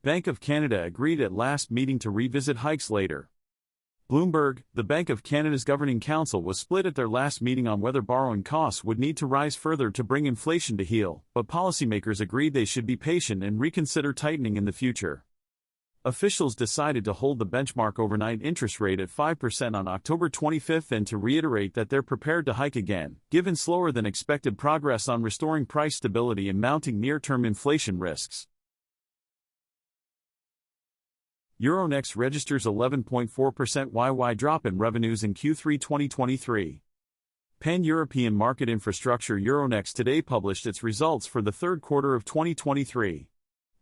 Bank of Canada agreed at last meeting to revisit hikes later. Bloomberg, the Bank of Canada's governing council was split at their last meeting on whether borrowing costs would need to rise further to bring inflation to heel, but policymakers agreed they should be patient and reconsider tightening in the future. Officials decided to hold the benchmark overnight interest rate at 5% on October 25 and to reiterate that they're prepared to hike again, given slower than expected progress on restoring price stability and mounting near-term inflation risks. Euronext registers 11.4% YY drop in revenues in Q3 2023. Pan-European Market Infrastructure Euronext today published its results for the third quarter of 2023.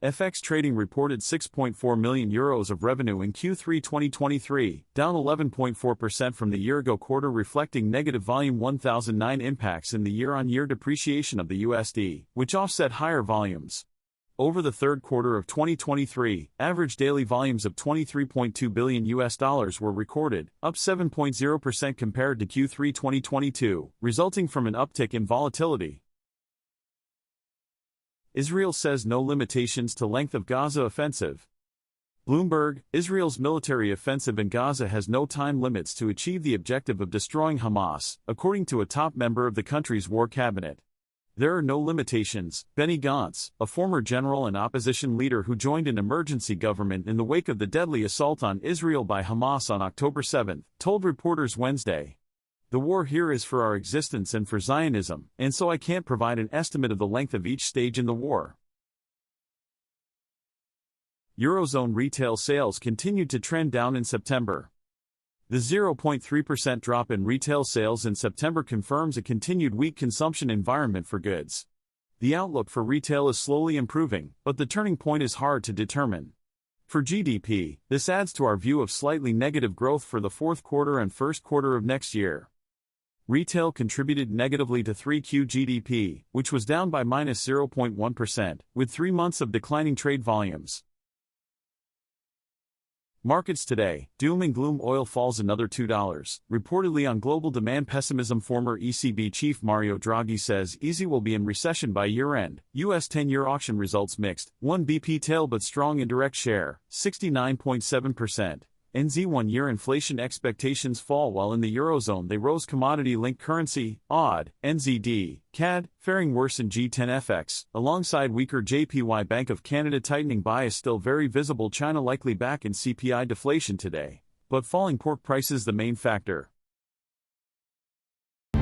FX trading reported €6.4 million of revenue in Q3 2023, down 11.4% from the year-ago quarter, reflecting negative volume 1009 impacts in the year-on-year depreciation of the USD, which offset higher volumes. Over the third quarter of 2023, average daily volumes of $23.2 billion were recorded, up 7.0% compared to Q3 2022, resulting from an uptick in volatility. Israel says no limitations to length of Gaza offensive. Bloomberg, Israel's military offensive in Gaza has no time limits to achieve the objective of destroying Hamas, according to a top member of the country's war cabinet. There are no limitations, Benny Gantz, a former general and opposition leader who joined an emergency government in the wake of the deadly assault on Israel by Hamas on October 7, told reporters Wednesday. The war here is for our existence and for Zionism, and so I can't provide an estimate of the length of each stage in the war. Eurozone retail sales continued to trend down in September. The 0.3% drop in retail sales in September confirms a continued weak consumption environment for goods. The outlook for retail is slowly improving, but the turning point is hard to determine. For GDP, this adds to our view of slightly negative growth for the fourth quarter and first quarter of next year. Retail contributed negatively to 3Q GDP, which was down by -0.1%, with 3 months of declining trade volumes. Markets today, doom and gloom. Oil falls another $2, reportedly on global demand pessimism. Former ECB chief Mario Draghi says easy will be in recession by year-end. U.S. 10-year auction results mixed, 1 BP tail but strong indirect share, 69.7%. NZ 1-year inflation expectations fall while in the Eurozone they rose. Commodity-linked currency, AUD, NZD, CAD, faring worse in G10 FX, alongside weaker JPY. Bank of Canada tightening bias still very visible. China likely back in CPI deflation today, but falling pork prices the main factor.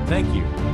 Thank you.